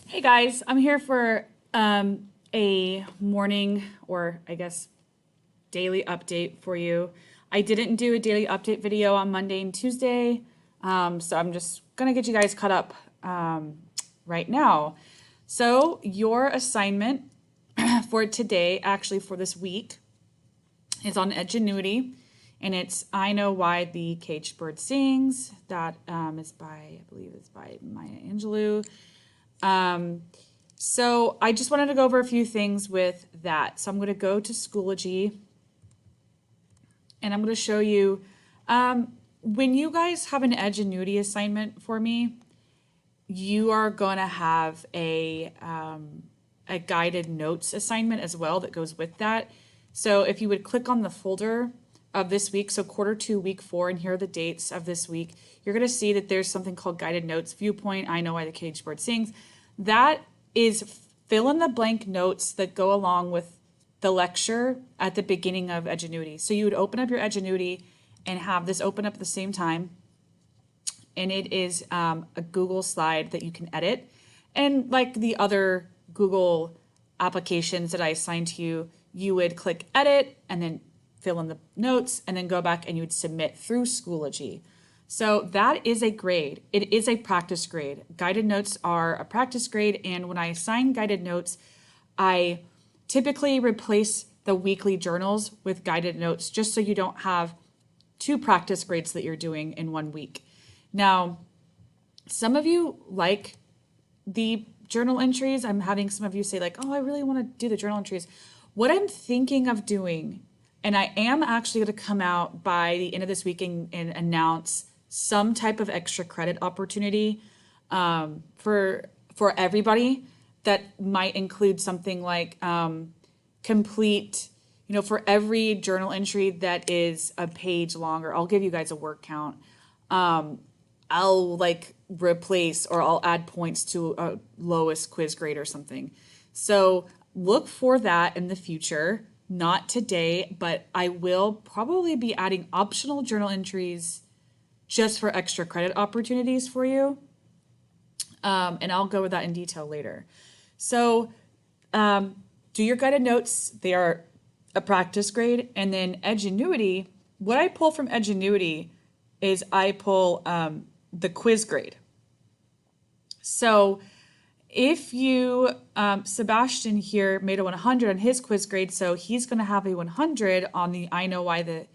Hey guys, I'm here for a morning or I guess daily update for you. I didn't do a daily update video on Monday and Tuesday, so I'm just gonna get you guys caught up right now. So your assignment for today, actually for this week, is on Edgenuity, and it's I Know Why the Caged Bird Sings. That is by, I believe it's by Maya Angelou. So I just wanted to go over a few things with that. So I'm going to go to Schoology and I'm going to show you when you guys have an Edgenuity assignment for me, you are going to have a guided notes assignment as well that goes with that. So if you would click on the folder of this week, so Q2, week 4, and here are the dates of this week, you're going to see that there's something called guided notes, viewpoint, I Know Why the Caged Bird Sings. That is fill in the blank notes that go along with the lecture at the beginning of Edgenuity. So you would open up your Edgenuity and have this open up at the same time. And it is a Google slide that you can edit. And like the other Google applications that I assigned to you, you would click edit and then fill in the notes and then go back and you would submit through Schoology. So that is a grade. It is a practice grade. Guided notes are a practice grade, and when I assign guided notes, I typically replace the weekly journals with guided notes just so you don't have two practice grades that you're doing in 1 week. Now, some of you like the journal entries. I'm having some of you say like, oh, I really want to do the journal entries. What I'm thinking of doing, and I am actually going to come out by the end of this week and announce some type of extra credit opportunity for everybody that might include something like complete, for every journal entry that is a page longer, I'll give you guys a word count. I'll like replace or I'll add points to a lowest quiz grade or something. So look for that in the future. Not today, but I will probably be adding optional journal entries just for extra credit opportunities for you. And I'll go with that in detail later. So do your guided notes. They are a practice grade. And then Edgenuity, what I pull from Edgenuity is I pull the quiz grade. So if you, Sebastian here made a 100 on his quiz grade, so he's going to have a 100 on the I Know Why the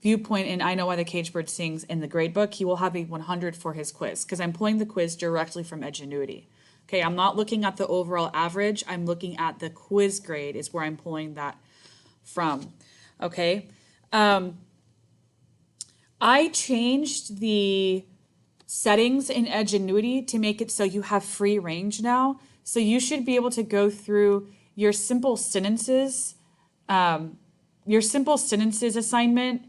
Viewpoint and I Know Why the Caged Bird Sings in the grade book. He will have a 100 for his quiz because I'm pulling the quiz directly from Edgenuity. Okay, I'm not looking at the overall average. I'm looking at the quiz grade is where I'm pulling that from. Okay, I changed the settings in Edgenuity to make it so you have free range now. So you should be able to go through your simple sentences assignment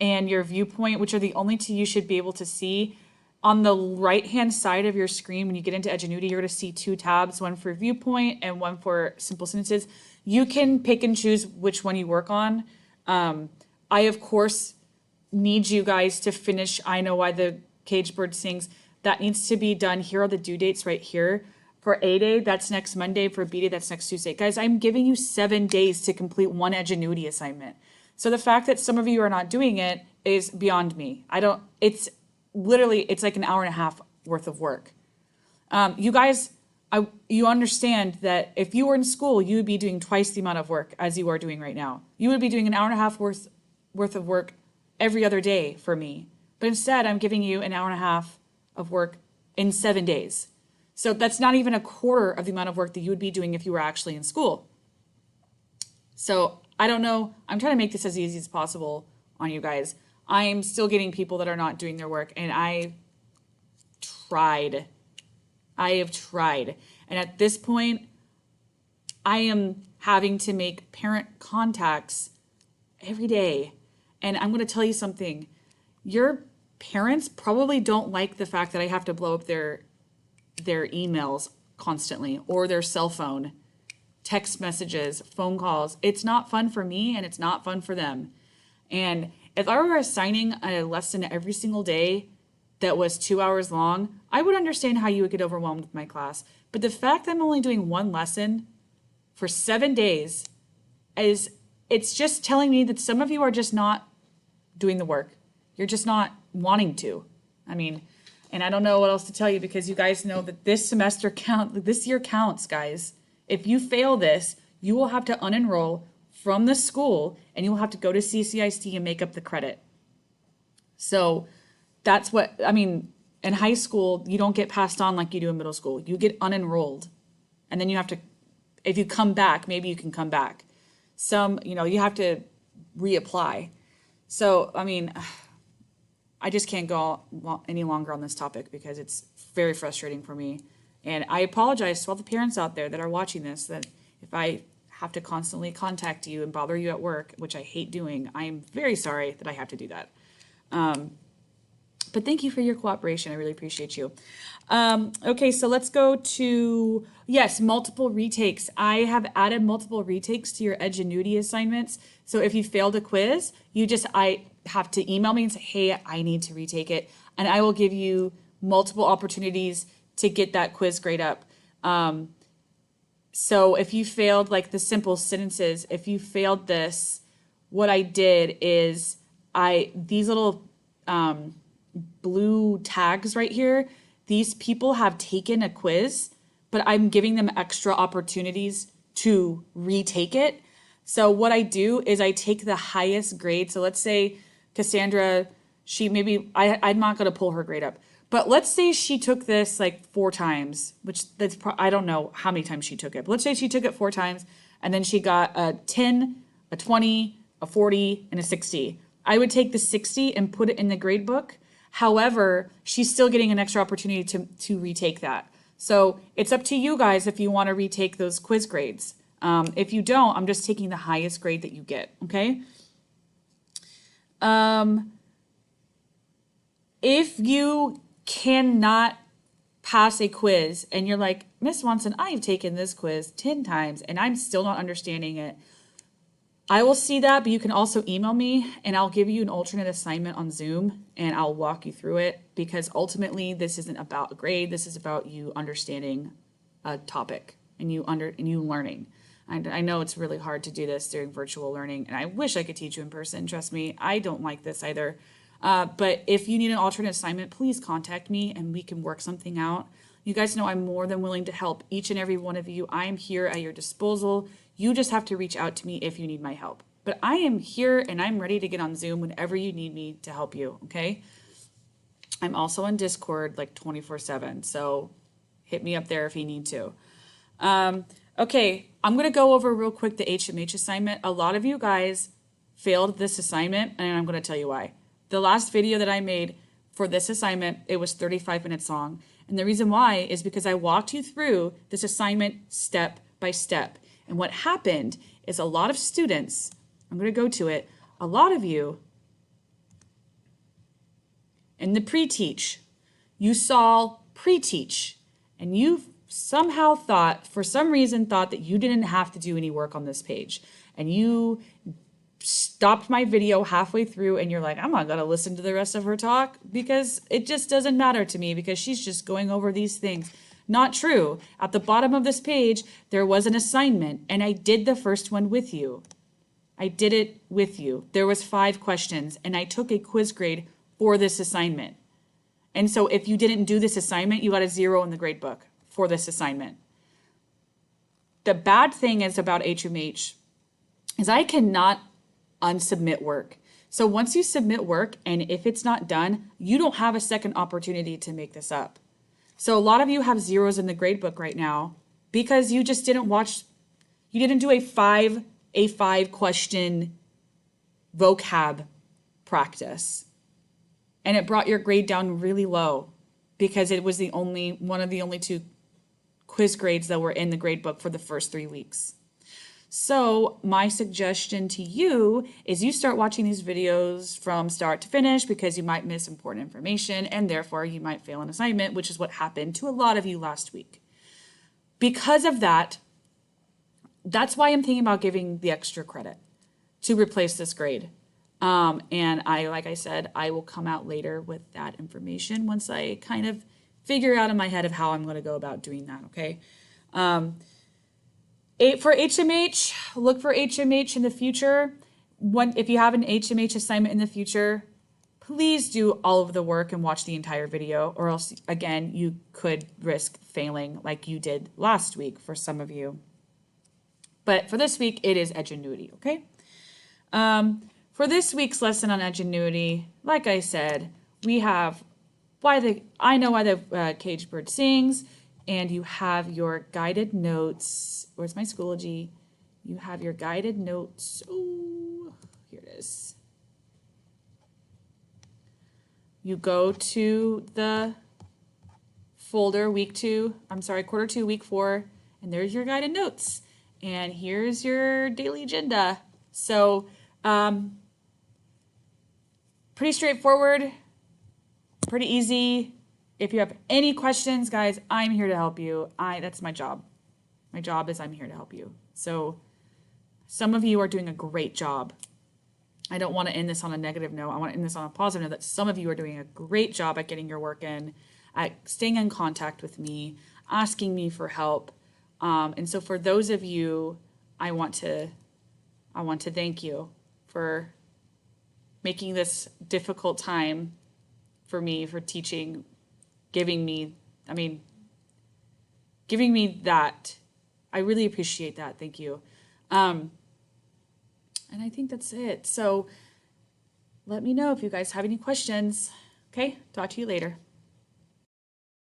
and your viewpoint, which are the only two you should be able to see. On the right-hand side of your screen, when you get into Edgenuity, you're going to see two tabs, one for viewpoint and one for simple sentences. You can pick and choose which one you work on. I, of course, need you guys to finish I Know Why the Caged Bird Sings. That needs to be done. Here are the due dates right here. For A Day, that's next Monday. For B Day, that's next Tuesday. Guys, I'm giving you 7 days to complete one Edgenuity assignment. So the fact that some of you are not doing it is beyond me. It's literally, it's like an hour and a half worth of work. You guys, you understand that if you were in school, you would be doing twice the amount of work as you are doing right now. You would be doing an hour and a half worth of work every other day for me. But instead, I'm giving you an hour and a half of work in 7 days. So that's not even a quarter of the amount of work that you would be doing if you were actually in school. So I don't know. I'm trying to make this as easy as possible on you guys. I'm still getting people that are not doing their work, and I have tried. And at this point, I am having to make parent contacts every day. And I'm going to tell you something. Your parents probably don't like the fact that I have to blow up their emails constantly or their cell phone, text messages, phone calls. It's not fun for me and it's not fun for them. And if I were assigning a lesson every single day that was 2 hours long, I would understand how you would get overwhelmed with my class. But the fact that I'm only doing one lesson for 7 days it's just telling me that some of you are just not doing the work. You're just not wanting to. I mean, and I don't know what else to tell you because you guys know that this year counts, guys. If you fail this, you will have to unenroll from the school and you will have to go to CCISD and make up the credit. So that's what, I mean, in high school, you don't get passed on like you do in middle school. You get unenrolled. And then you have to, if you come back, maybe you can come back. You have to reapply. So, I mean, I just can't go any longer on this topic because it's very frustrating for me. And I apologize to all the parents out there that are watching this, that if I have to constantly contact you and bother you at work, which I hate doing, I am very sorry that I have to do that. But thank you for your cooperation. I really appreciate you. Okay, so let's go to, yes, multiple retakes. I have added multiple retakes to your Edgenuity assignments. So if you failed a quiz, I have to email me and say, hey, I need to retake it. And I will give you multiple opportunities to get that quiz grade up. So if you failed like the simple sentences, if you failed this, what I did is these little blue tags right here, these people have taken a quiz, but I'm giving them extra opportunities to retake it. So what I do is I take the highest grade. So let's say Cassandra, I'm not going to pull her grade up, but let's say she took this like 4 times, I don't know how many times she took it, but let's say she took it 4 times and then she got a 10, a 20, a 40, and a 60. I would take the 60 and put it in the grade book. However, she's still getting an extra opportunity to retake that. So it's up to you guys if you want to retake those quiz grades. If you don't, I'm just taking the highest grade that you get, okay? If you cannot pass a quiz and you're like, Miss Swanson, I've taken this quiz 10 times and I'm still not understanding it, I will see that, but you can also email me and I'll give you an alternate assignment on Zoom and I'll walk you through it because ultimately this isn't about a grade. This is about you understanding a topic and you learning. I know it's really hard to do this during virtual learning and I wish I could teach you in person. Trust me, I don't like this either. But if you need an alternate assignment, please contact me and we can work something out. You guys know I'm more than willing to help each and every one of you. I am here at your disposal. You just have to reach out to me if you need my help. But I am here and I'm ready to get on Zoom whenever you need me to help you, okay? I'm also on Discord like 24/7, so hit me up there if you need to. Okay, I'm going to go over real quick the HMH assignment. A lot of you guys failed this assignment, and I'm going to tell you why. The last video that I made for this assignment, it was 35 minutes long. And the reason why is because I walked you through this assignment step by step. And what happened is a lot of students, I'm going to go to it, a lot of you in the pre-teach, you saw pre-teach, and you somehow for some reason thought that you didn't have to do any work on this page. And you stopped my video halfway through and you're like, I'm not going to listen to the rest of her talk because it just doesn't matter to me because she's just going over these things. Not true. At the bottom of this page, there was an assignment and I did the first one with you. I did it with you. There was 5 questions and I took a quiz grade for this assignment. And so if you didn't do this assignment, you got a 0 in the grade book for this assignment. The bad thing is about HMH is I cannot unsubmit work. So once you submit work and if it's not done, you don't have a second opportunity to make this up. So a lot of you have 0s in the grade book right now because you just didn't do a 5 question vocab practice. And it brought your grade down really low because it was one of the only 2 quiz grades that were in the grade book for the first 3 weeks. So my suggestion to you is you start watching these videos from start to finish because you might miss important information and therefore you might fail an assignment, which is what happened to a lot of you last week. Because of that, that's why I'm thinking about giving the extra credit to replace this grade. And like I said, I will come out later with that information once I kind of figure out in my head of how I'm going to go about doing that, okay? For HMH, look for HMH in the future. If you have an HMH assignment in the future, please do all of the work and watch the entire video, or else, again, you could risk failing like you did last week for some of you. But for this week, it is Edgenuity, okay? For this week's lesson on Edgenuity, like I said, we have I know why the caged bird sings, and you have your guided notes. Where's my Schoology? You have your guided notes. Oh, here it is. You go to the folder quarter 2, week 4, and there's your guided notes. And here's your daily agenda. So, pretty straightforward, pretty easy. If you have any questions, guys, I'm here to help you. That's my job. My job is I'm here to help you. So some of you are doing a great job. I don't want to end this on a negative note. I want to end this on a positive note that some of you are doing a great job at getting your work in, at staying in contact with me, asking me for help. And so for those of you, I want to thank you for making this difficult time for me, for teaching, giving me that. I really appreciate that. Thank you. And I think that's it. So let me know if you guys have any questions. Okay, talk to you later.